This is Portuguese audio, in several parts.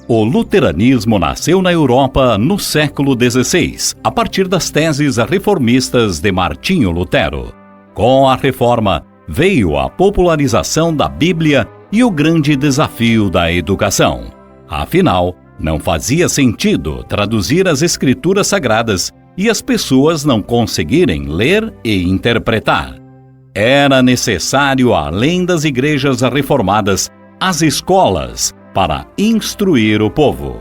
O luteranismo nasceu na Europa no século XVI, a partir das teses reformistas de Martinho Lutero. Com a Reforma, veio a popularização da Bíblia e o grande desafio da educação. Afinal, não fazia sentido traduzir as Escrituras Sagradas e as pessoas não conseguirem ler e interpretar. Era necessário, além das igrejas reformadas, as escolas para instruir o povo.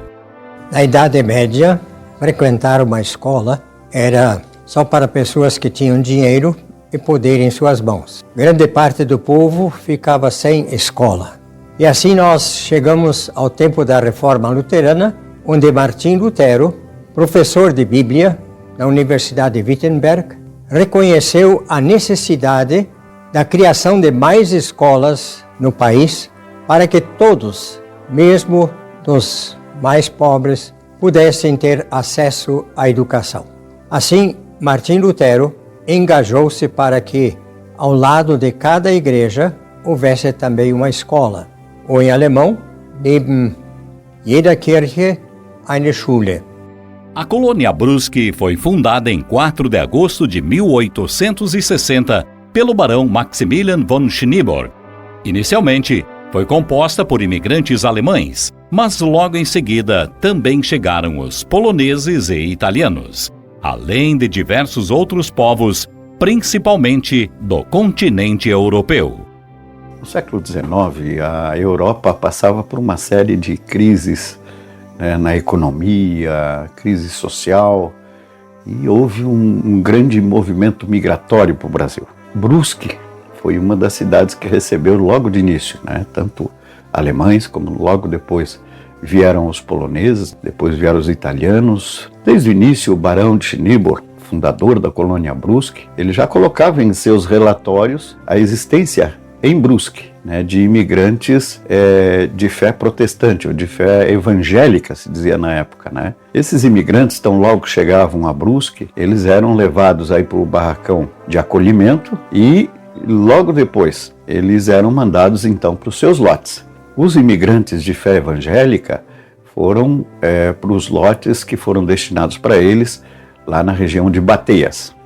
Na Idade Média, frequentar uma escola era só para pessoas que tinham dinheiro e poder em suas mãos. Grande parte do povo ficava sem escola. E assim nós chegamos ao tempo da Reforma Luterana, onde Martim Lutero, professor de Bíblia na Universidade de Wittenberg, reconheceu a necessidade da criação de mais escolas no país para que todos, mesmo dos mais pobres, pudessem ter acesso à educação. Assim, Martim Lutero engajou-se para que, ao lado de cada igreja, houvesse também uma escola, ou em alemão, neben jeder Kirche eine Schule. A colônia Brusque foi fundada em 4 de agosto de 1860 pelo barão Maximilian von Schneeberg. Inicialmente, foi composta por imigrantes alemães, mas logo em seguida também chegaram os poloneses e italianos, além de diversos outros povos, principalmente do continente europeu. No século XIX, a Europa passava por uma série de crises, na economia, crise social, e houve um grande movimento migratório para o Brasil. Brusque foi uma das cidades que recebeu logo de início, tanto alemães como logo depois vieram os poloneses, depois vieram os italianos. Desde o início, o barão de Schneeberg, fundador da colônia Brusque, ele já colocava em seus relatórios a existência em Brusque, de imigrantes de fé protestante, ou de fé evangélica, se dizia na época. Esses imigrantes, tão logo que chegavam a Brusque, eles eram levados aí para o barracão de acolhimento e logo depois eles eram mandados então para os seus lotes. Os imigrantes de fé evangélica foram para os lotes que foram destinados para eles lá na região de Bateias.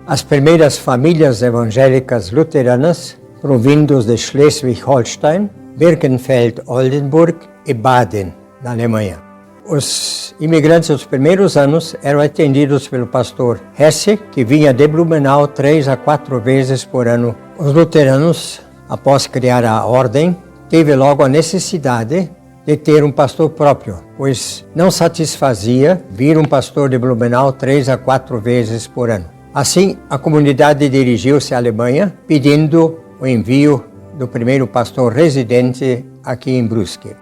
As primeiras famílias evangélicas luteranas provindos de Schleswig-Holstein, Birkenfeld-Oldenburg e Baden, na Alemanha. Os imigrantes dos primeiros anos eram atendidos pelo pastor Hesse, que vinha de Blumenau 3 a 4 vezes por ano. Os luteranos, após criar a ordem, teve logo a necessidade de ter um pastor próprio, pois não satisfazia vir um pastor de Blumenau 3 a 4 vezes por ano. Assim, a comunidade dirigiu-se à Alemanha, pedindo o envio do primeiro pastor residente aqui em Brusque.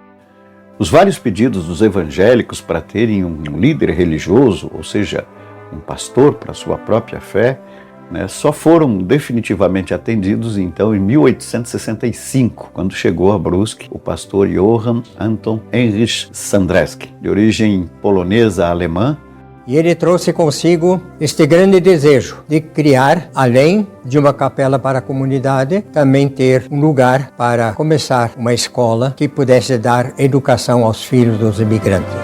Os vários pedidos dos evangélicos para terem um líder religioso, ou seja, um pastor para a sua própria fé, só foram definitivamente atendidos então em 1865, quando chegou a Brusque o pastor Johann Anton Heinrich Sandreski, de origem polonesa-alemã. E ele trouxe consigo este grande desejo de criar, além de uma capela para a comunidade, também ter um lugar para começar uma escola que pudesse dar educação aos filhos dos imigrantes.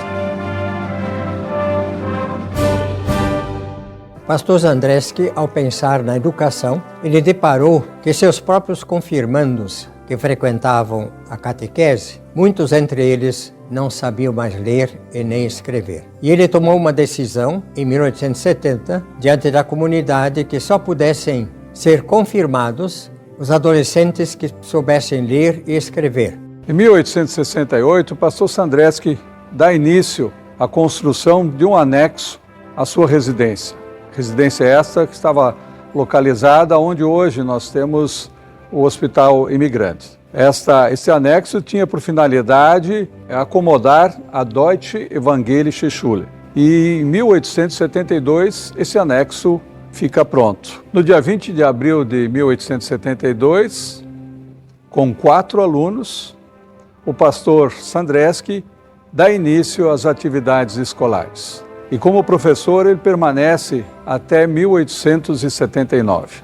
O pastor Sandreski, ao pensar na educação, ele deparou que seus próprios confirmandos que frequentavam a catequese, muitos entre eles não sabiam mais ler e nem escrever. E ele tomou uma decisão, em 1870, diante da comunidade, que só pudessem ser confirmados os adolescentes que soubessem ler e escrever. Em 1868, o pastor Sandreski dá início à construção de um anexo à sua residência. Residência esta que estava localizada onde hoje nós temos o Hospital Imigrantes. Este anexo tinha por finalidade acomodar a Deutsche Evangelische Schule. E em 1872, esse anexo fica pronto. No dia 20 de abril de 1872, com 4 alunos, o pastor Sandreski dá início às atividades escolares. E como professor, ele permanece até 1879.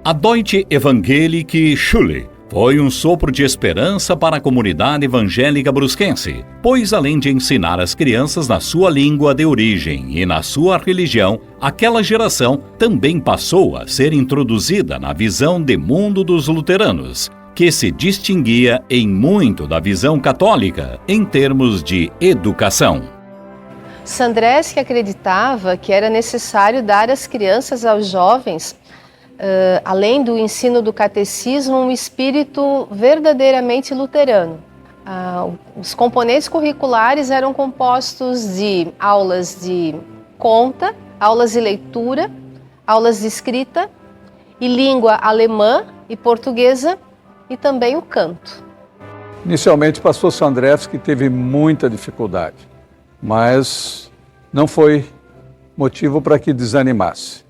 A Deutsche Evangelische Schule Foi um sopro de esperança para a comunidade evangélica brusquense, pois além de ensinar as crianças na sua língua de origem e na sua religião, aquela geração também passou a ser introduzida na visão de mundo dos luteranos, que se distinguia em muito da visão católica em termos de educação. Sandreski acreditava que era necessário dar às crianças e aos jovens, além do ensino do catecismo, um espírito verdadeiramente luterano. Os componentes curriculares eram compostos de aulas de conta, aulas de leitura, aulas de escrita e língua alemã e portuguesa e também o canto. Inicialmente, o pastor Sandreski teve muita dificuldade, mas não foi motivo para que desanimasse.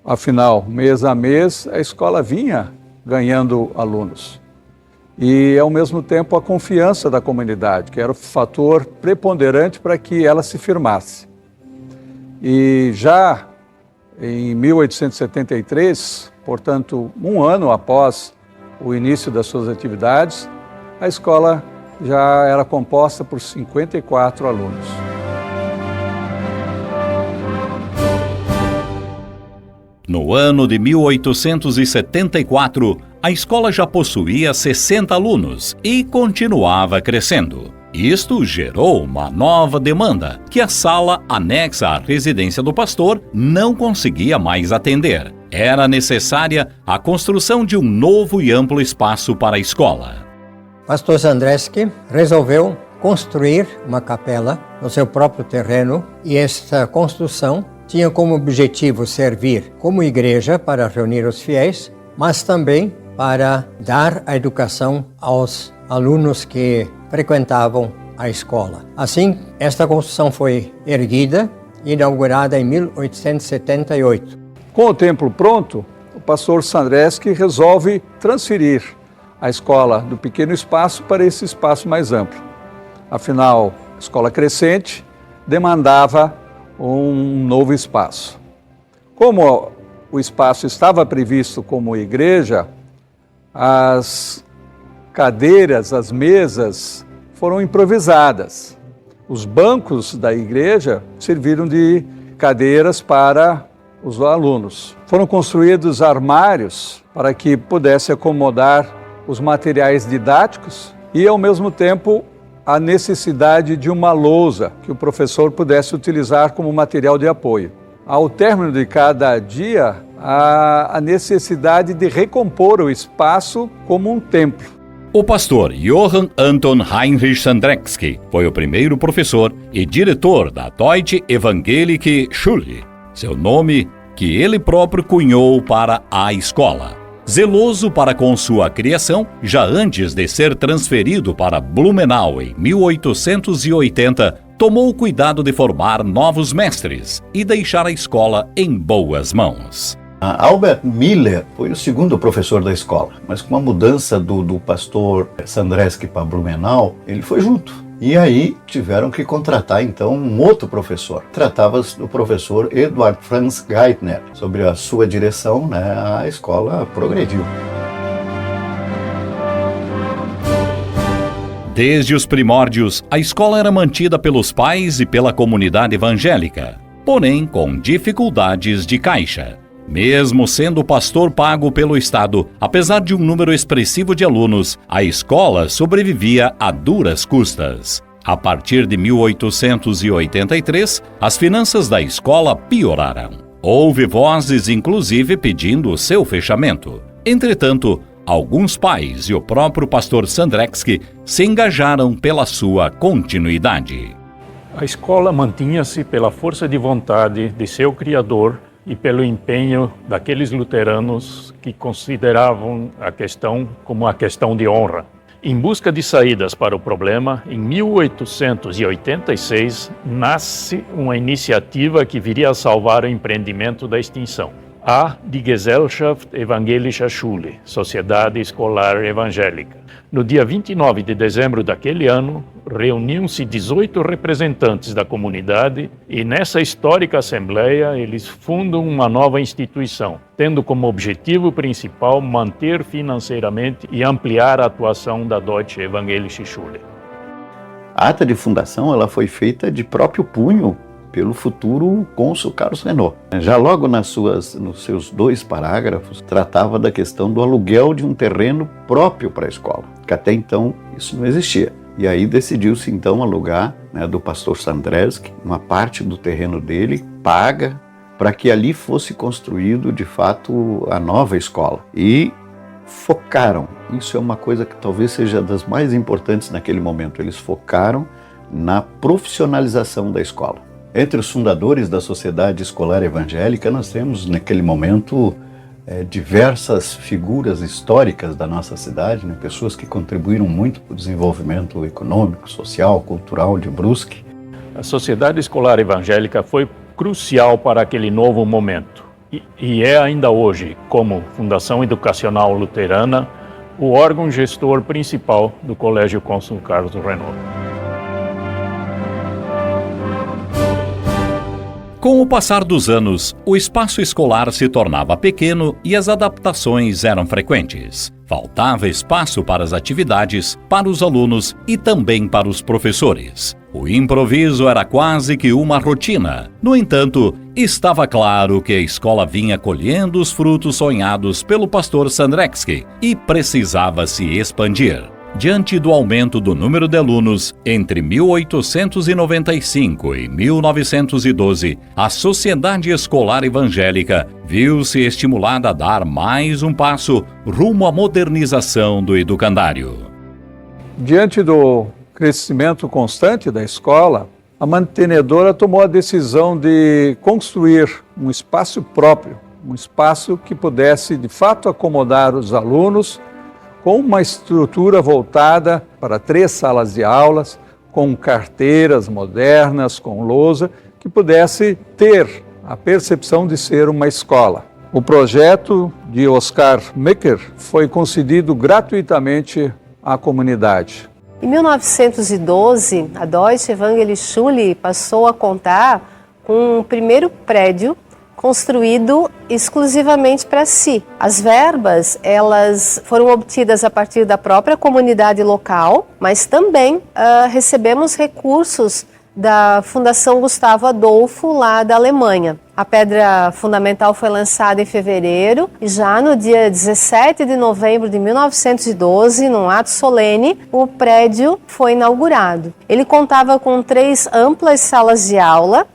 Afinal, mês a mês, a escola vinha ganhando alunos. E, ao mesmo tempo, a confiança da comunidade, que era o fator preponderante para que ela se firmasse. E já em 1873, portanto, um ano após o início das suas atividades, a escola já era composta por 54 alunos. No ano de 1874, a escola já possuía 60 alunos e continuava crescendo. Isto gerou uma nova demanda, que a sala anexa à residência do pastor não conseguia mais atender. Era necessária a construção de um novo e amplo espaço para a escola. Pastor Sandreski resolveu construir uma capela no seu próprio terreno e esta construção tinha como objetivo servir como igreja para reunir os fiéis, mas também para dar a educação aos alunos que frequentavam a escola. Assim, esta construção foi erguida e inaugurada em 1878. Com o templo pronto, o pastor Sandreski resolve transferir a escola do pequeno espaço para esse espaço mais amplo. Afinal, a escola crescente demandava um novo espaço. Como o espaço estava previsto como igreja, as cadeiras, as mesas foram improvisadas. Os bancos da igreja serviram de cadeiras para os alunos. Foram construídos armários para que pudesse acomodar os materiais didáticos e, ao mesmo tempo, a necessidade de uma lousa que o professor pudesse utilizar como material de apoio. Ao término de cada dia, a necessidade de recompor o espaço como um templo. O pastor Johann Anton Heinrich Sandreski foi o primeiro professor e diretor da Deutsche Evangelische Schule, seu nome que ele próprio cunhou para a escola. Zeloso para com sua criação, já antes de ser transferido para Blumenau em 1880, tomou o cuidado de formar novos mestres e deixar a escola em boas mãos. Albert Miller foi o segundo professor da escola, mas com a mudança do pastor Sandreski para Blumenau, ele foi junto. E aí tiveram que contratar então um outro professor. Tratava-se do professor Eduard Franz Geithner. Sob a sua direção, a escola progrediu. Desde os primórdios, a escola era mantida pelos pais e pela comunidade evangélica, porém com dificuldades de caixa. Mesmo sendo o pastor pago pelo Estado, apesar de um número expressivo de alunos, a escola sobrevivia a duras custas. A partir de 1883, as finanças da escola pioraram. Houve vozes, inclusive, pedindo o seu fechamento. Entretanto, alguns pais e o próprio pastor Sandreski se engajaram pela sua continuidade. A escola mantinha-se pela força de vontade de seu criador e pelo empenho daqueles luteranos que consideravam a questão como a questão de honra. Em busca de saídas para o problema, em 1886, nasce uma iniciativa que viria a salvar o empreendimento da extinção. a die Gesellschaft Evangelischer Schule, Sociedade Escolar Evangélica. No dia 29 de dezembro daquele ano, reuniam-se 18 representantes da comunidade e nessa histórica assembleia eles fundam uma nova instituição, tendo como objetivo principal manter financeiramente e ampliar a atuação da Deutsche Evangelische Schule. A ata de fundação ela foi feita de próprio punho pelo futuro cônsul Carlos Renault. Já logo nos seus 2 parágrafos, tratava da questão do aluguel de um terreno próprio para a escola, que até então isso não existia. E aí decidiu-se então alugar, do pastor Sandreski, uma parte do terreno dele, paga, para que ali fosse construído de fato a nova escola. E focaram, isso é uma coisa que talvez seja das mais importantes naquele momento, eles focaram na profissionalização da escola. Entre os fundadores da Sociedade Escolar Evangélica, nós temos, naquele momento, diversas figuras históricas da nossa cidade, pessoas que contribuíram muito para o desenvolvimento econômico, social, cultural de Brusque. A Sociedade Escolar Evangélica foi crucial para aquele novo momento e é ainda hoje, como Fundação Educacional Luterana, o órgão gestor principal do Colégio Cônsul Carlos Renault. Com o passar dos anos, o espaço escolar se tornava pequeno e as adaptações eram frequentes. Faltava espaço para as atividades, para os alunos e também para os professores. O improviso era quase que uma rotina. No entanto, estava claro que a escola vinha colhendo os frutos sonhados pelo pastor Sandreski e precisava se expandir. Diante do aumento do número de alunos, entre 1895 e 1912, a Sociedade Escolar Evangélica viu-se estimulada a dar mais um passo rumo à modernização do educandário. Diante do crescimento constante da escola, a mantenedora tomou a decisão de construir um espaço próprio, um espaço que pudesse de fato acomodar os alunos, com uma estrutura voltada para 3 salas de aulas, com carteiras modernas, com lousa, que pudesse ter a percepção de ser uma escola. O projeto de Oscar Mecker foi concedido gratuitamente à comunidade. Em 1912, a Deutsche Evangelische Schule passou a contar com um primeiro prédio construído exclusivamente para si. As verbas, elas foram obtidas a partir da própria comunidade local, mas também recebemos recursos da Fundação Gustavo Adolfo, lá da Alemanha. A pedra fundamental foi lançada em fevereiro e já no dia 17 de novembro de 1912, num ato solene, o prédio foi inaugurado. Ele contava com 3 amplas salas de aula,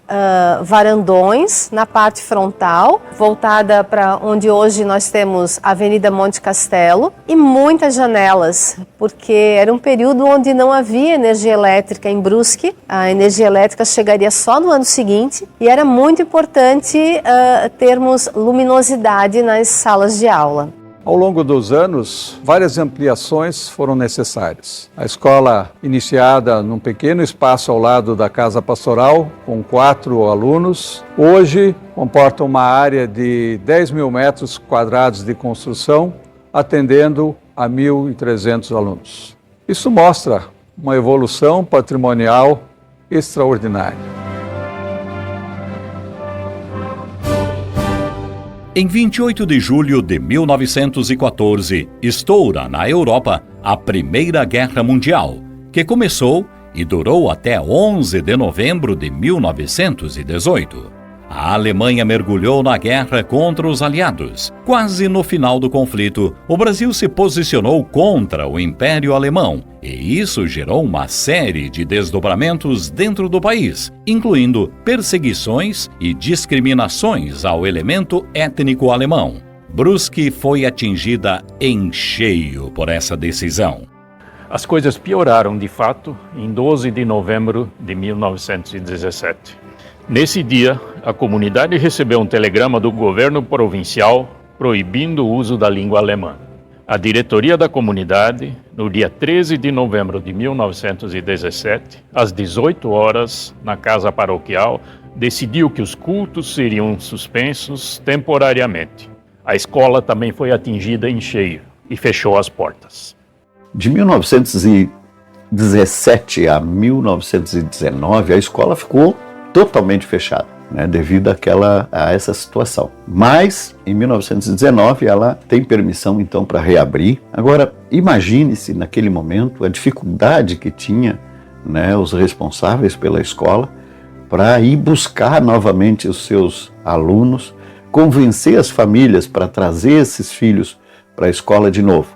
varandões na parte frontal, voltada para onde hoje nós temos a Avenida Monte Castelo, e muitas janelas, porque era um período onde não havia energia elétrica em Brusque. A energia elétrica chegaria só no ano seguinte e era muito importante termos luminosidade nas salas de aula. Ao longo dos anos, várias ampliações foram necessárias. A escola, iniciada num pequeno espaço ao lado da Casa Pastoral, com 4 alunos, hoje comporta uma área de 10 mil metros quadrados de construção, atendendo a 1.300 alunos. Isso mostra uma evolução patrimonial extraordinária. Em 28 de julho de 1914, estoura na Europa a Primeira Guerra Mundial, que começou e durou até 11 de novembro de 1918. A Alemanha mergulhou na guerra contra os aliados. Quase no final do conflito, o Brasil se posicionou contra o Império Alemão, e isso gerou uma série de desdobramentos dentro do país, incluindo perseguições e discriminações ao elemento étnico alemão. Brusque foi atingida em cheio por essa decisão. As coisas pioraram de fato em 12 de novembro de 1917. Nesse dia, a comunidade recebeu um telegrama do governo provincial proibindo o uso da língua alemã. A diretoria da comunidade, no dia 13 de novembro de 1917, às 18 horas, na casa paroquial, decidiu que os cultos seriam suspensos temporariamente. A escola também foi atingida em cheio e fechou as portas. De 1917 a 1919, a escola ficou totalmente fechada, né, devido a essa situação. Mas, em 1919, ela tem permissão, então, para reabrir. Agora, imagine-se, naquele momento, a dificuldade que tinha, né, os responsáveis pela escola para ir buscar novamente os seus alunos, convencer as famílias para trazer esses filhos para a escola de novo.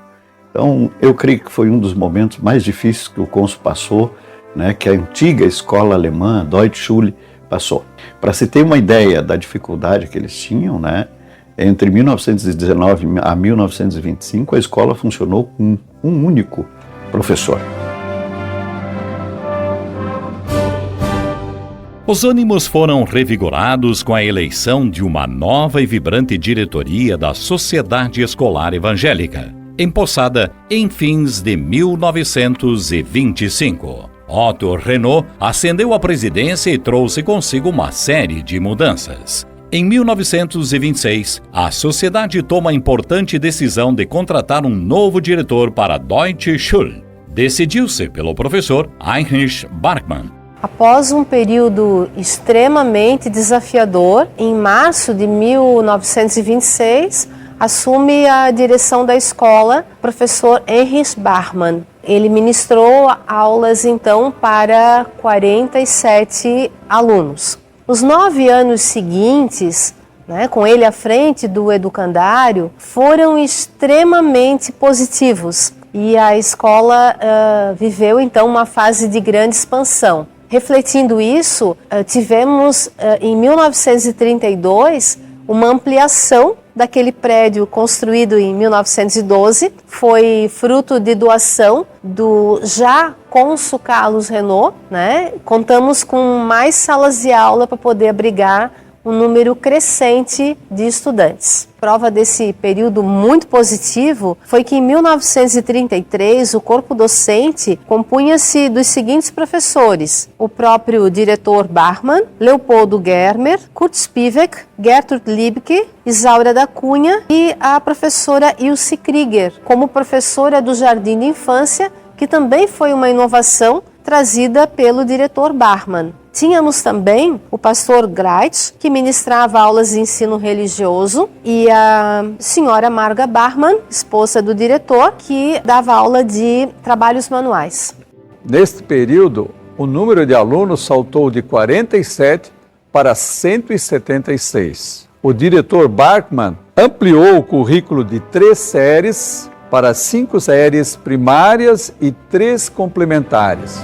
Então, eu creio que foi um dos momentos mais difíceis que o cônsul passou, né, que a antiga escola alemã, Deutsche Schule, passou. Para se ter uma ideia da dificuldade que eles tinham, né, entre 1919 a 1925, a escola funcionou com um único professor. Os ânimos foram revigorados com a eleição de uma nova e vibrante diretoria da Sociedade Escolar Evangélica, empossada em fins de 1925. Otto Renault ascendeu à presidência e trouxe consigo uma série de mudanças. Em 1926, a sociedade toma a importante decisão de contratar um novo diretor para a Deutsche Schule. Decidiu-se pelo professor Heinrich Bachmann. Após um período extremamente desafiador, em março de 1926, assume a direção da escola o professor Heinrich Bachmann. Ele ministrou aulas, então, para 47 alunos. Os 9 anos seguintes, né, com ele à frente do educandário, foram extremamente positivos e a escola viveu, então, uma fase de grande expansão. Refletindo isso, tivemos em 1932 uma ampliação daquele prédio construído em 1912, foi fruto de doação do já cônsul Carlos Renault, né? Contamos com mais salas de aula para poder abrigar um número crescente de estudantes. Prova desse período muito positivo foi que em 1933 o corpo docente compunha-se dos seguintes professores: o próprio diretor Bachmann, Leopoldo Germer, Kurt Spivak, Gertrud Liebke, Isaura da Cunha e a professora Ilse Krieger, como professora do Jardim de Infância, que também foi uma inovação trazida pelo diretor Bachmann. Tínhamos também o pastor Greitz, que ministrava aulas de ensino religioso, e a senhora Marga Bachmann, esposa do diretor, que dava aula de trabalhos manuais. Neste período, o número de alunos saltou de 47 para 176. O diretor Bachmann ampliou o currículo de 3 séries para 5 séries primárias e 3 complementares.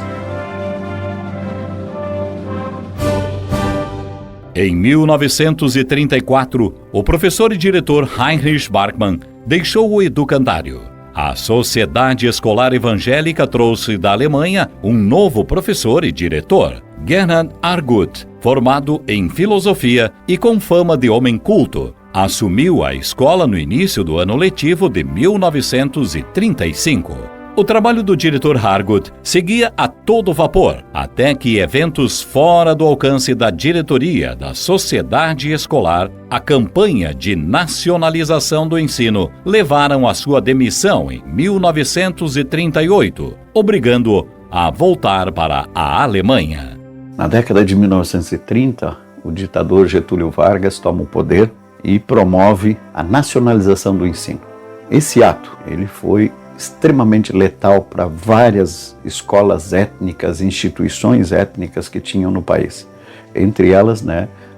Em 1934, o professor e diretor Heinrich Bachmann deixou o educandário. A Sociedade Escolar Evangélica trouxe da Alemanha um novo professor e diretor, Gernhard Arguth, formado em filosofia e com fama de homem culto. Assumiu a escola no início do ano letivo de 1935. O trabalho do diretor Arguth seguia a todo vapor, até que eventos fora do alcance da diretoria da Sociedade Escolar, a campanha de nacionalização do ensino, levaram à sua demissão em 1938, obrigando-o a voltar para a Alemanha. Na década de 1930, o ditador Getúlio Vargas toma o poder e promove a nacionalização do ensino. Esse ato, ele foi extremamente letal para várias escolas étnicas, instituições étnicas que tinham no país. Entre elas,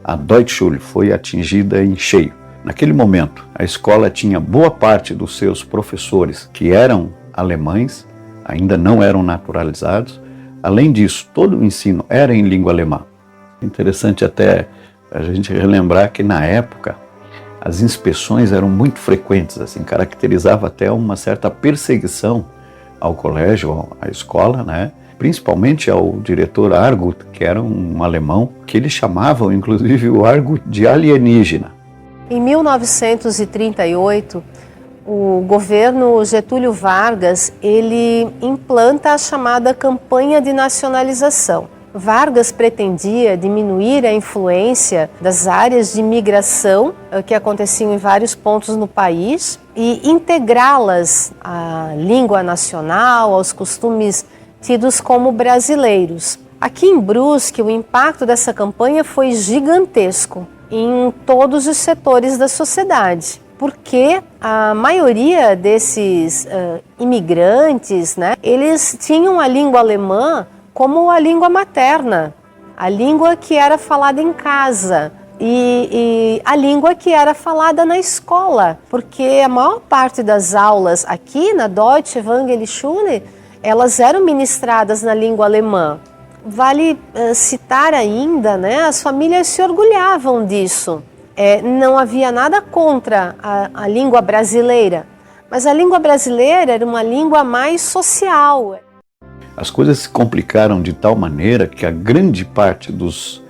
a Deutsche Schule foi atingida em cheio. Naquele momento, a escola tinha boa parte dos seus professores que eram alemães, ainda não eram naturalizados. Além disso, todo o ensino era em língua alemã. Interessante até a gente relembrar que na época as inspeções eram muito frequentes, assim, caracterizava até uma certa perseguição ao colégio, à escola, principalmente ao diretor Arguth, que era um alemão, que eles chamavam, inclusive, o Arguth de alienígena. Em 1938, o governo Getúlio Vargas, ele implanta a chamada campanha de nacionalização. Vargas pretendia diminuir a influência das áreas de imigração que aconteciam em vários pontos no país e integrá-las à língua nacional, aos costumes tidos como brasileiros. Aqui em Brusque, o impacto dessa campanha foi gigantesco em todos os setores da sociedade, porque a maioria desses imigrantes, né, eles tinham a língua alemã como a língua materna, a língua que era falada em casa e a língua que era falada na escola, porque a maior parte das aulas aqui na Deutsche Evangelischule, elas eram ministradas na língua alemã. Vale citar ainda, né, as famílias se orgulhavam disso. Não havia nada contra a língua brasileira, mas a língua brasileira era uma língua mais social. As coisas se complicaram de tal maneira que a grande parte dos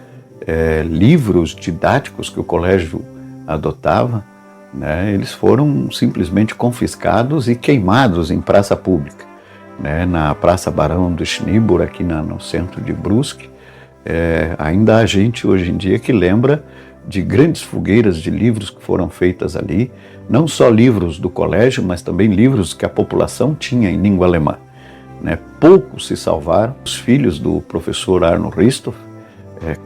livros didáticos que o colégio adotava, né, eles foram simplesmente confiscados e queimados em praça pública. Né, na Praça Barão do Schneeburg, aqui no centro de Brusque, ainda há gente hoje em dia que lembra de grandes fogueiras de livros que foram feitas ali, não só livros do colégio, mas também livros que a população tinha em língua alemã. Né, poucos se salvaram. Os filhos do professor Arno Ristoff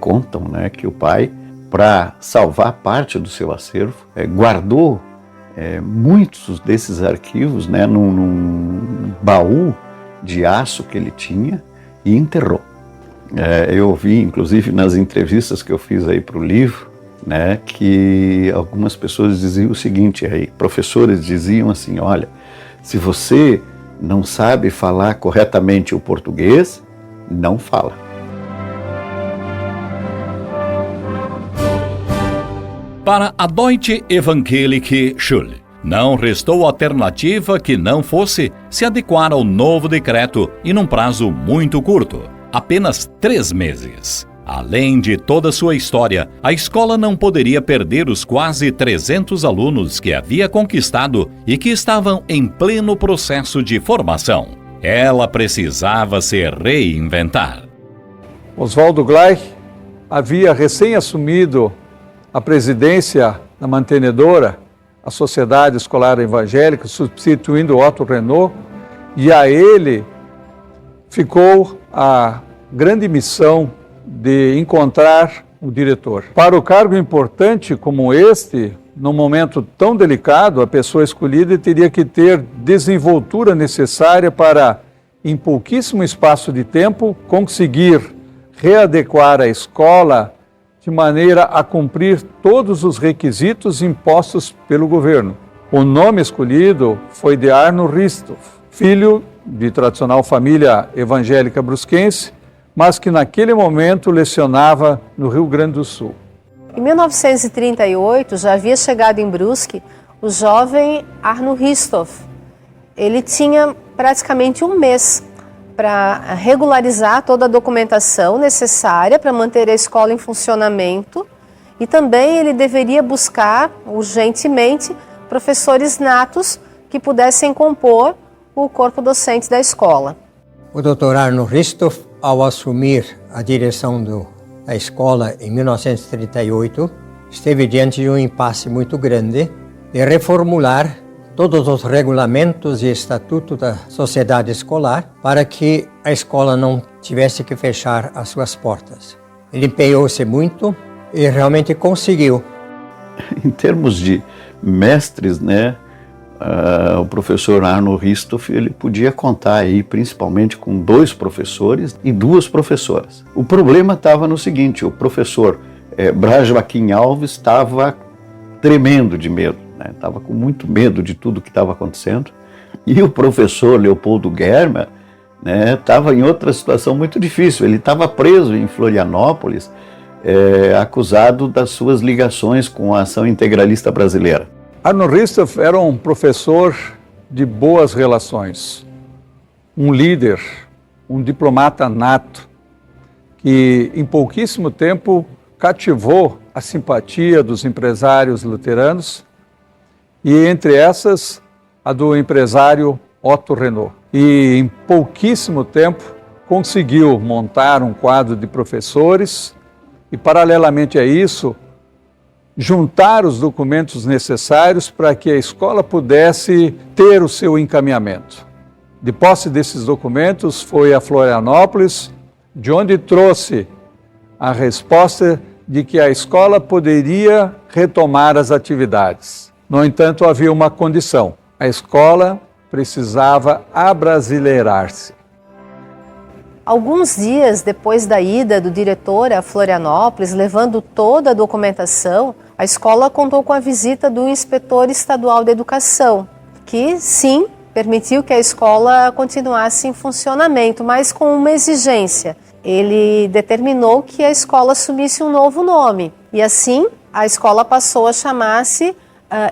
contam, né, que o pai, para salvar parte do seu acervo, guardou muitos desses arquivos, né, num baú de aço que ele tinha e enterrou. Eu vi, inclusive, nas entrevistas que eu fiz aí para o livro, né, que algumas pessoas diziam o seguinte, professores diziam assim, olha, se você não sabe falar corretamente o português, não fala. Para a Deutsche Evangelische Schule, não restou alternativa que não fosse se adequar ao novo decreto e num prazo muito curto, apenas 3 meses. Além de toda sua história, a escola não poderia perder os quase 300 alunos que havia conquistado e que estavam em pleno processo de formação. Ela precisava se reinventar. Oswaldo Gleich havia recém-assumido a presidência da mantenedora, a Sociedade Escolar Evangélica, substituindo Otto Renault, e a ele ficou a grande missão de encontrar o diretor. Para o cargo importante como este, num momento tão delicado, a pessoa escolhida teria que ter desenvoltura necessária para, em pouquíssimo espaço de tempo, conseguir readequar a escola de maneira a cumprir todos os requisitos impostos pelo governo. O nome escolhido foi de Arno Ristoff, filho de tradicional família evangélica brusquense, mas que naquele momento lecionava no Rio Grande do Sul. Em 1938, já havia chegado em Brusque o jovem Arno Ristoff. Ele tinha praticamente um mês para regularizar toda a documentação necessária para manter a escola em funcionamento e também ele deveria buscar urgentemente professores natos que pudessem compor o corpo docente da escola. O Dr. Arno Ristoff, ao assumir a direção da escola em 1938, esteve diante de um impasse muito grande de reformular todos os regulamentos e estatutos da sociedade escolar para que a escola não tivesse que fechar as suas portas. Ele empenhou-se muito e realmente conseguiu. Em termos de mestres, né, o professor Arno Ristoff, ele podia contar aí principalmente com 2 professores e 2 professoras. O problema estava no seguinte, o professor Braz Joaquim Alves estava tremendo de medo. Estava com muito medo de tudo que estava acontecendo. E o professor Leopoldo Germer estava em outra situação muito difícil. Ele estava preso em Florianópolis, acusado das suas ligações com a Ação Integralista Brasileira. Arno Ristoff era um professor de boas relações, um líder, um diplomata nato, que em pouquíssimo tempo cativou a simpatia dos empresários luteranos, e entre essas, a do empresário Otto Renault. E em pouquíssimo tempo, conseguiu montar um quadro de professores e, paralelamente a isso, juntar os documentos necessários para que a escola pudesse ter o seu encaminhamento. De posse desses documentos, foi a Florianópolis, de onde trouxe a resposta de que a escola poderia retomar as atividades. No entanto, havia uma condição: a escola precisava abrasileirar-se. Alguns dias depois da ida do diretor a Florianópolis, levando toda a documentação, a escola contou com a visita do inspetor estadual de educação, que sim, permitiu que a escola continuasse em funcionamento, mas com uma exigência. Ele determinou que a escola assumisse um novo nome e assim a escola passou a chamar-se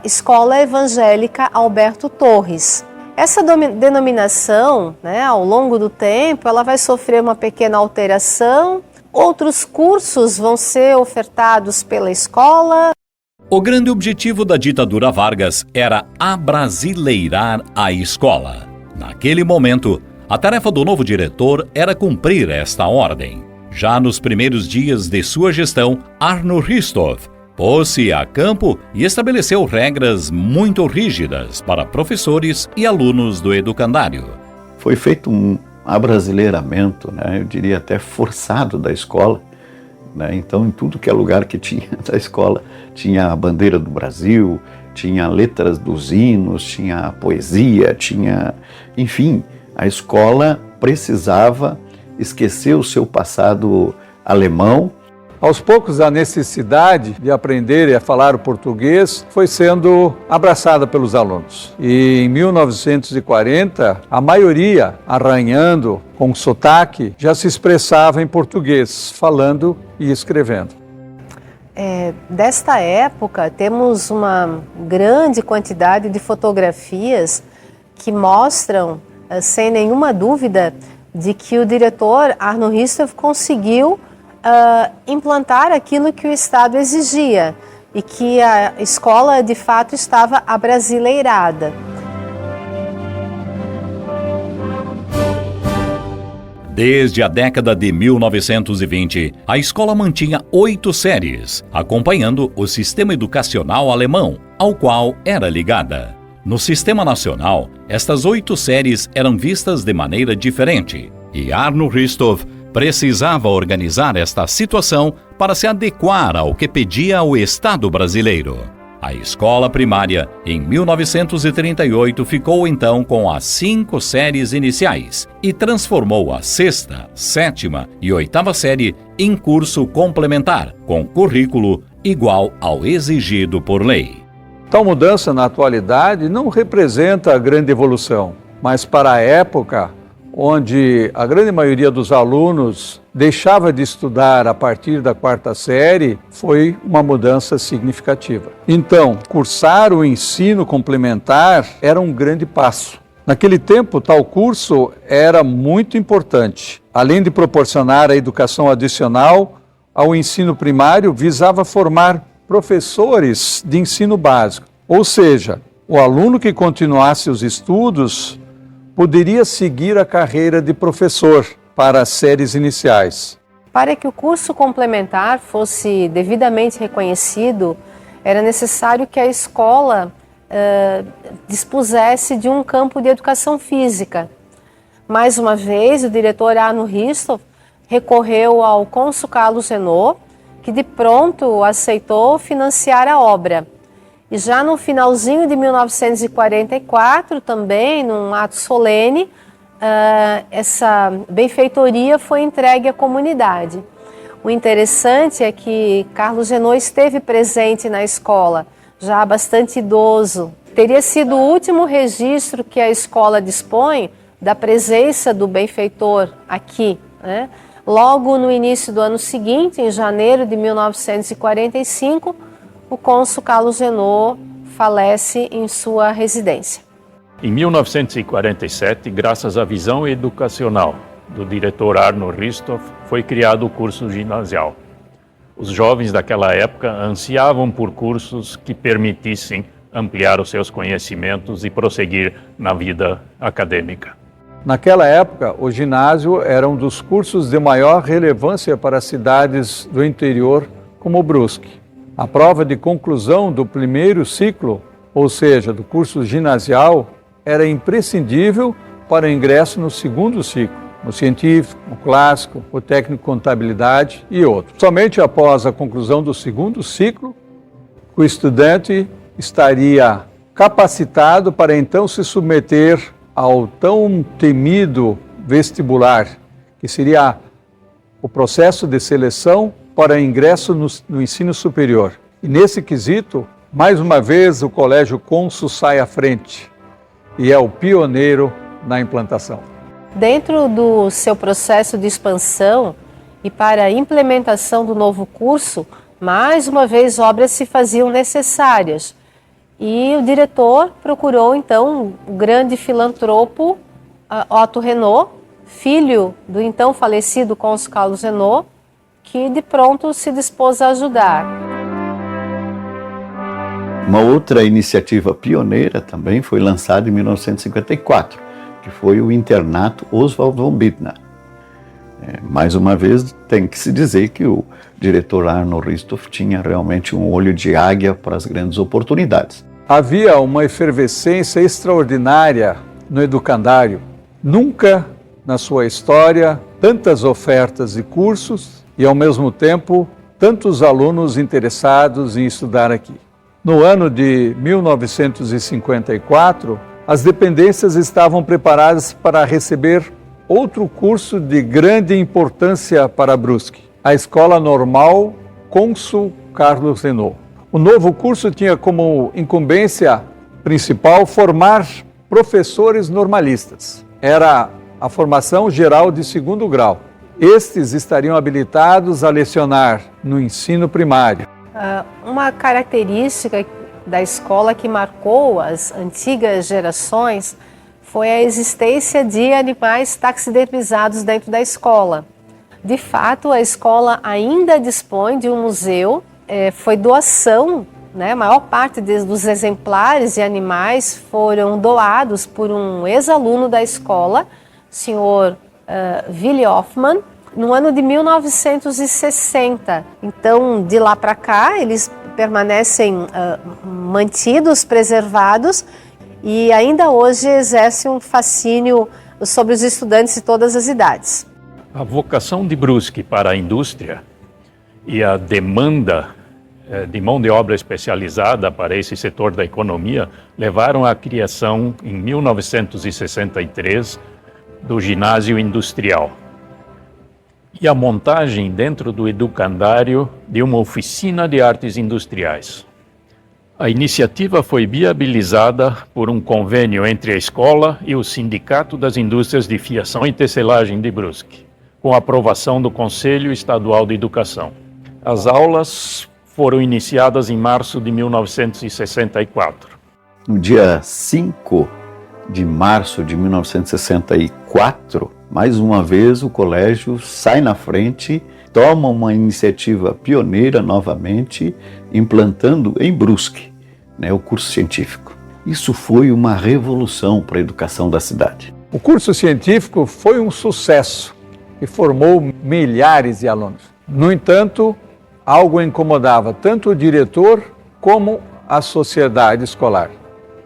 Escola Evangélica Alberto Torres. Essa denominação, ao longo do tempo, ela vai sofrer uma pequena alteração. Outros cursos vão ser ofertados pela escola. O grande objetivo da ditadura Vargas era abrasileirar a escola. Naquele momento, a tarefa do novo diretor era cumprir esta ordem. Já nos primeiros dias de sua gestão, Arno Hristov pôs-se a campo e estabeleceu regras muito rígidas para professores e alunos do educandário. Foi feito um abrasileiramento, eu diria até forçado da escola. Então, em tudo que é lugar que tinha da escola, tinha a bandeira do Brasil, tinha letras dos hinos, tinha a poesia, enfim, a escola precisava esquecer o seu passado alemão. Aos poucos, a necessidade de aprender a falar o português foi sendo abraçada pelos alunos. E em 1940, a maioria, arranhando com sotaque, já se expressava em português, falando e escrevendo. Desta época, temos uma grande quantidade de fotografias que mostram, sem nenhuma dúvida, de que o diretor Arno Hristov conseguiu implantar aquilo que o Estado exigia e que a escola de fato estava abrasileirada. Desde a década de 1920, a escola mantinha 8 séries, acompanhando o sistema educacional alemão, ao qual era ligada. No sistema nacional, estas 8 séries eram vistas de maneira diferente, e Arno Hristov precisava organizar esta situação para se adequar ao que pedia o Estado brasileiro. A escola primária, em 1938, ficou então com as 5 séries iniciais e transformou a 6ª, 7ª e 8ª série em curso complementar, com currículo igual ao exigido por lei. Tal mudança, na atualidade, não representa grande evolução, mas para a época, onde a grande maioria dos alunos deixava de estudar a partir da 4ª série, foi uma mudança significativa. Então, cursar o ensino complementar era um grande passo. Naquele tempo, tal curso era muito importante. Além de proporcionar a educação adicional ao ensino primário, visava formar professores de ensino básico. Ou seja, o aluno que continuasse os estudos poderia seguir a carreira de professor para as séries iniciais. Para que o curso complementar fosse devidamente reconhecido, era necessário que a escola dispusesse de um campo de educação física. Mais uma vez, o diretor Arno Hristov recorreu ao cônsul Carlos Renault, que de pronto aceitou financiar a obra. E já no finalzinho de 1944, também, num ato solene, essa benfeitoria foi entregue à comunidade. O interessante é que Carlos Renault esteve presente na escola, já bastante idoso. Teria sido o último registro que a escola dispõe da presença do benfeitor aqui, Logo no início do ano seguinte, em janeiro de 1945, o cônsul Carlos Renault falece em sua residência. Em 1947, graças à visão educacional do diretor Arno Hristov, foi criado o curso ginasial. Os jovens daquela época ansiavam por cursos que permitissem ampliar os seus conhecimentos e prosseguir na vida acadêmica. Naquela época, o ginásio era um dos cursos de maior relevância para cidades do interior, como Brusque. A prova de conclusão do primeiro ciclo, ou seja, do curso ginasial, era imprescindível para o ingresso no segundo ciclo, no científico, no clássico, o técnico de contabilidade e outros. Somente após a conclusão do segundo ciclo, o estudante estaria capacitado para então se submeter ao tão temido vestibular, que seria o processo de seleção para ingresso no ensino superior. E nesse quesito, mais uma vez, o Colégio Consul sai à frente e é o pioneiro na implantação. Dentro do seu processo de expansão e para a implementação do novo curso, mais uma vez obras se faziam necessárias. E o diretor procurou, então, o grande filantropo Otto Renault, filho do então falecido cônsul Carlos Renault, que de pronto se dispôs a ajudar. Uma outra iniciativa pioneira também foi lançada em 1954, que foi o internato Oswald von Bittner. Mais uma vez, tem que se dizer que o diretor Arnold Ristoff tinha realmente um olho de águia para as grandes oportunidades. Havia uma efervescência extraordinária no educandário. Nunca na sua história tantas ofertas e cursos e, ao mesmo tempo, tantos alunos interessados em estudar aqui. No ano de 1954, as dependências estavam preparadas para receber outro curso de grande importância para Brusque, a Escola Normal Consul Carlos Renault. O novo curso tinha como incumbência principal formar professores normalistas. Era a formação geral de segundo grau. Estes estariam habilitados a lecionar no ensino primário. Uma característica da escola que marcou as antigas gerações foi a existência de animais taxidermizados dentro da escola. De fato, a escola ainda dispõe de um museu, foi doação, né? A maior parte dos exemplares de animais foram doados por um ex-aluno da escola, o senhor Willy Hoffmann, no ano de 1960. Então, de lá para cá, eles permanecem mantidos, preservados, e ainda hoje exerce um fascínio sobre os estudantes de todas as idades. A vocação de Brusque para a indústria e a demanda de mão de obra especializada para esse setor da economia levaram à criação, em 1963, do ginásio industrial e a montagem dentro do educandário de uma oficina de artes industriais. A iniciativa foi viabilizada por um convênio entre a escola e o Sindicato das Indústrias de Fiação e Tecelagem de Brusque, com a aprovação do Conselho Estadual de Educação. As aulas foram iniciadas em março de 1964. No dia 5 de março de 1964, mais uma vez o colégio sai na frente, toma uma iniciativa pioneira novamente, implantando em Brusque, o curso científico. Isso foi uma revolução para a educação da cidade. O curso científico foi um sucesso e formou milhares de alunos. No entanto, algo incomodava tanto o diretor como a sociedade escolar.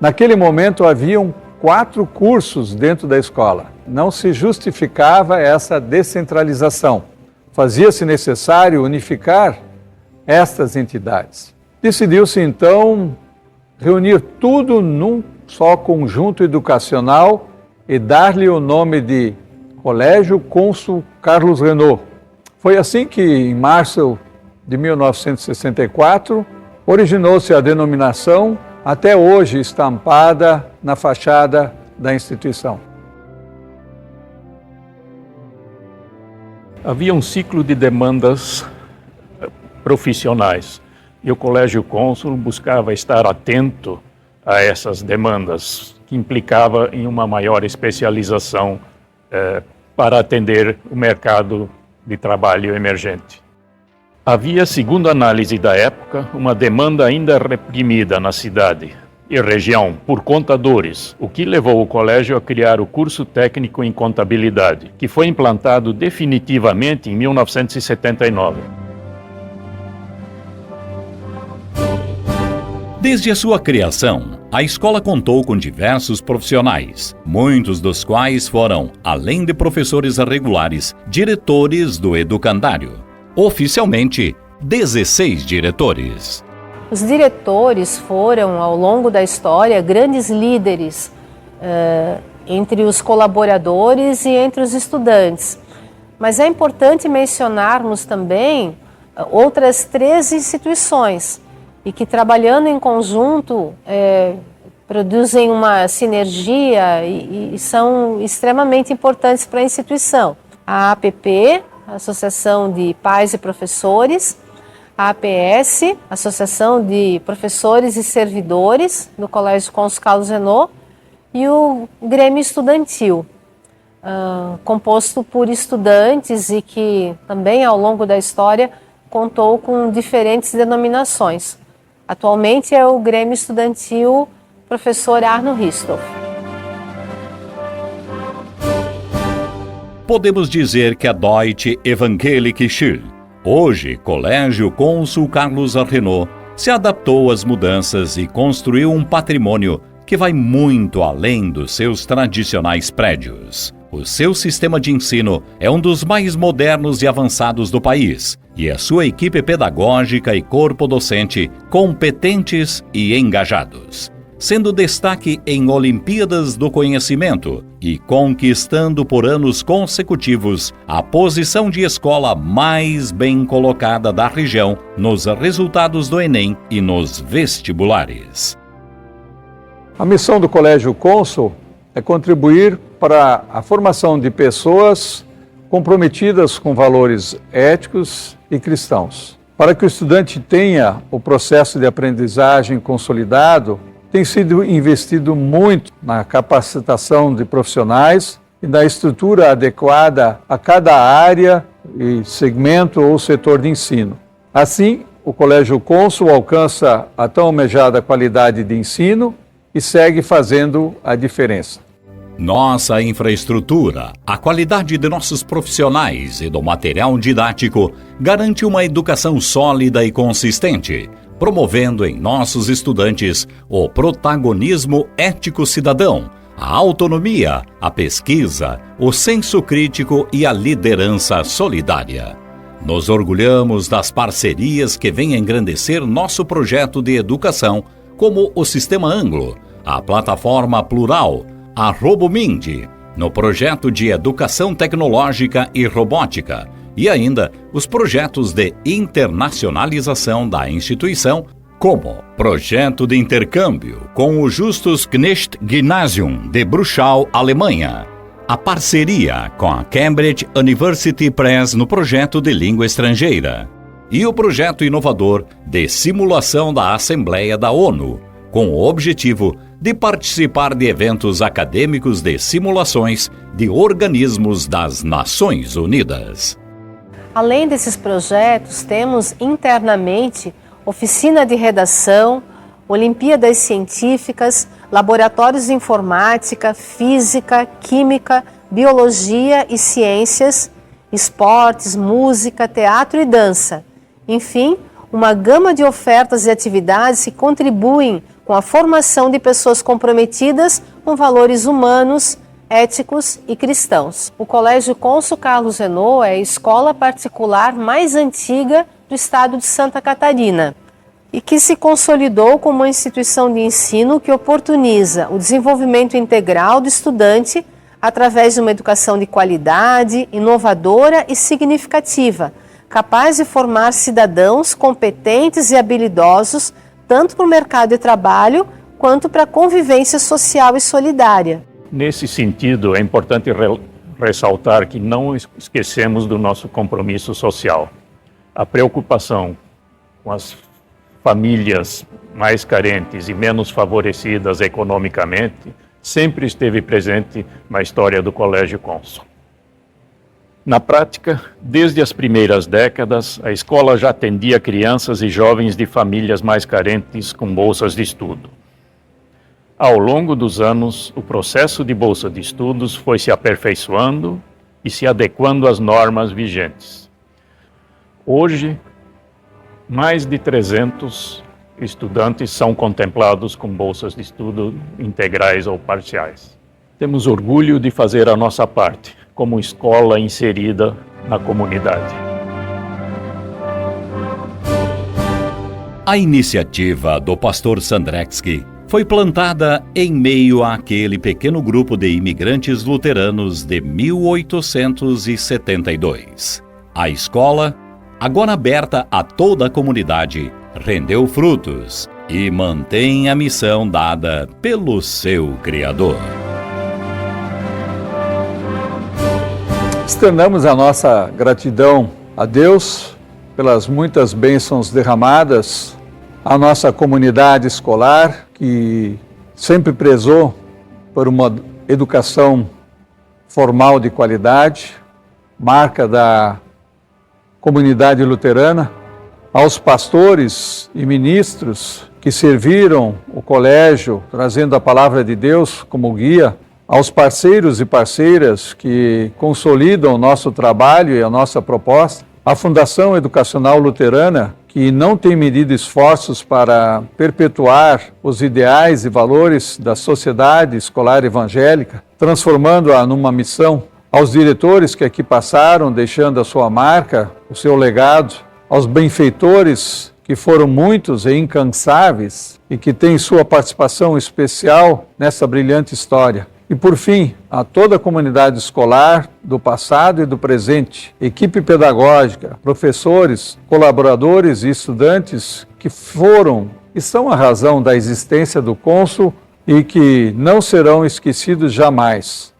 Naquele momento haviam 4 cursos dentro da escola. Não se justificava essa descentralização. Fazia-se necessário unificar estas entidades. Decidiu-se então reunir tudo num só conjunto educacional e dar-lhe o nome de Colégio Consul Carlos Renault. Foi assim que, em março de 1964, originou-se a denominação, até hoje estampada na fachada da instituição. Havia um ciclo de demandas profissionais e o Colégio Consul buscava estar atento a essas demandas, que implicava em uma maior especialização para atender o mercado de trabalho emergente. Havia, segundo a análise da época, uma demanda ainda reprimida na cidade, e região por contadores, o que levou o colégio a criar o curso técnico em contabilidade, que foi implantado definitivamente em 1979. Desde a sua criação, a escola contou com diversos profissionais, muitos dos quais foram, além de professores regulares, diretores do educandário. Oficialmente, 16 diretores. Os diretores foram, ao longo da história, grandes líderes entre os colaboradores e entre os estudantes. Mas é importante mencionarmos também outras 3 instituições e que, trabalhando em conjunto, produzem uma sinergia e são extremamente importantes para a instituição. A APP, Associação de Pais e Professores, a APS, Associação de Professores e Servidores do Colégio Cônsul Carlos Renault, e o Grêmio Estudantil, composto por estudantes e que também, ao longo da história, contou com diferentes denominações. Atualmente é o Grêmio Estudantil Professor Arno Ristoff. Podemos dizer que a Deutsche Evangelische Schule, hoje Colégio Cônsul Carlos Renault, se adaptou às mudanças e construiu um patrimônio que vai muito além dos seus tradicionais prédios. O seu sistema de ensino é um dos mais modernos e avançados do país, e a sua equipe pedagógica e corpo docente competentes e engajados, sendo destaque em Olimpíadas do Conhecimento e conquistando por anos consecutivos a posição de escola mais bem colocada da região nos resultados do Enem e nos vestibulares. A missão do Colégio Cônsul é contribuir para a formação de pessoas comprometidas com valores éticos e cristãos. Para que o estudante tenha o processo de aprendizagem consolidado, tem sido investido muito na capacitação de profissionais e na estrutura adequada a cada área e segmento ou setor de ensino. Assim, o Colégio Cônsul alcança a tão almejada qualidade de ensino e segue fazendo a diferença. Nossa infraestrutura, a qualidade de nossos profissionais e do material didático garante uma educação sólida e consistente, promovendo em nossos estudantes o protagonismo ético-cidadão, a autonomia, a pesquisa, o senso crítico e a liderança solidária. Nos orgulhamos das parcerias que vêm engrandecer nosso projeto de educação, como o Sistema Anglo, a Plataforma Plural, a RoboMind, no projeto de Educação Tecnológica e Robótica, e ainda os projetos de internacionalização da instituição, como projeto de intercâmbio com o Justus Knecht Gymnasium de Bruchau, Alemanha, a parceria com a Cambridge University Press no projeto de língua estrangeira, e o projeto inovador de simulação da Assembleia da ONU, com o objetivo de participar de eventos acadêmicos de simulações de organismos das Nações Unidas. Além desses projetos, temos internamente oficina de redação, Olimpíadas Científicas, laboratórios de informática, física, química, biologia e ciências, esportes, música, teatro e dança. Enfim, uma gama de ofertas e atividades que contribuem com a formação de pessoas comprometidas com valores humanos, éticos e cristãos. O Colégio Cônsul Carlos Renault é a escola particular mais antiga do estado de Santa Catarina e que se consolidou como uma instituição de ensino que oportuniza o desenvolvimento integral do estudante através de uma educação de qualidade, inovadora e significativa, capaz de formar cidadãos competentes e habilidosos tanto para o mercado de trabalho quanto para a convivência social e solidária. Nesse sentido, é importante ressaltar que não esquecemos do nosso compromisso social. A preocupação com as famílias mais carentes e menos favorecidas economicamente sempre esteve presente na história do Colégio Cônsul. Na prática, desde as primeiras décadas, a escola já atendia crianças e jovens de famílias mais carentes com bolsas de estudo. Ao longo dos anos, o processo de bolsa de estudos foi se aperfeiçoando e se adequando às normas vigentes. Hoje, mais de 300 estudantes são contemplados com bolsas de estudo integrais ou parciais. Temos orgulho de fazer a nossa parte, como escola inserida na comunidade. A iniciativa do pastor Sandreski foi plantada em meio àquele pequeno grupo de imigrantes luteranos de 1872. A escola, agora aberta a toda a comunidade, rendeu frutos e mantém a missão dada pelo seu Criador. Externamos a nossa gratidão a Deus pelas muitas bênçãos derramadas à nossa comunidade escolar, que sempre prezou por uma educação formal de qualidade, marca da comunidade luterana, aos pastores e ministros que serviram o colégio, trazendo a palavra de Deus como guia, aos parceiros e parceiras que consolidam o nosso trabalho e a nossa proposta, a Fundação Educacional Luterana, que não tem medido esforços para perpetuar os ideais e valores da sociedade escolar evangélica, transformando-a numa missão, aos diretores que aqui passaram, deixando a sua marca, o seu legado, aos benfeitores, que foram muitos e incansáveis e que têm sua participação especial nessa brilhante história. E, por fim, a toda a comunidade escolar do passado e do presente, equipe pedagógica, professores, colaboradores e estudantes que foram e são a razão da existência do cônsul e que não serão esquecidos jamais.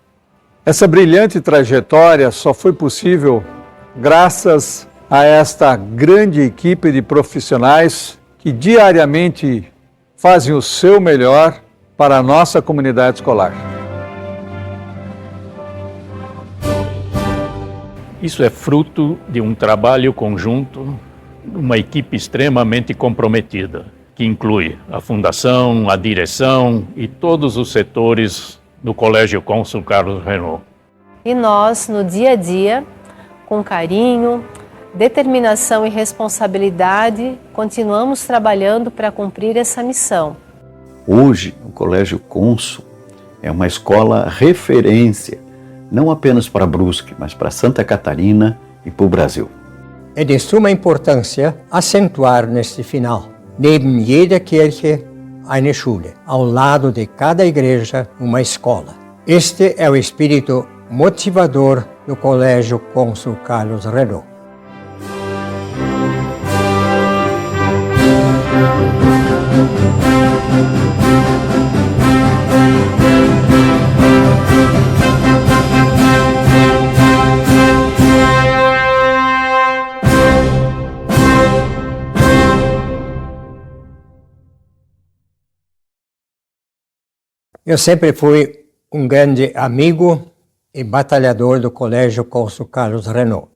Essa brilhante trajetória só foi possível graças a esta grande equipe de profissionais que diariamente fazem o seu melhor para a nossa comunidade escolar. Isso é fruto de um trabalho conjunto, uma equipe extremamente comprometida, que inclui a fundação, a direção e todos os setores do Colégio Cônsul Carlos Renault. E nós, no dia a dia, com carinho, determinação e responsabilidade, continuamos trabalhando para cumprir essa missão. Hoje, o Colégio Cônsul é uma escola referência, não apenas para Brusque, mas para Santa Catarina e para o Brasil. É de suma importância acentuar neste final, neben jeder Kirche eine Schule, ao lado de cada igreja uma escola. Este é o espírito motivador do Colégio Cônsul Carlos Renault. Eu sempre fui um grande amigo e batalhador do Colégio Cônsul Carlos Renault.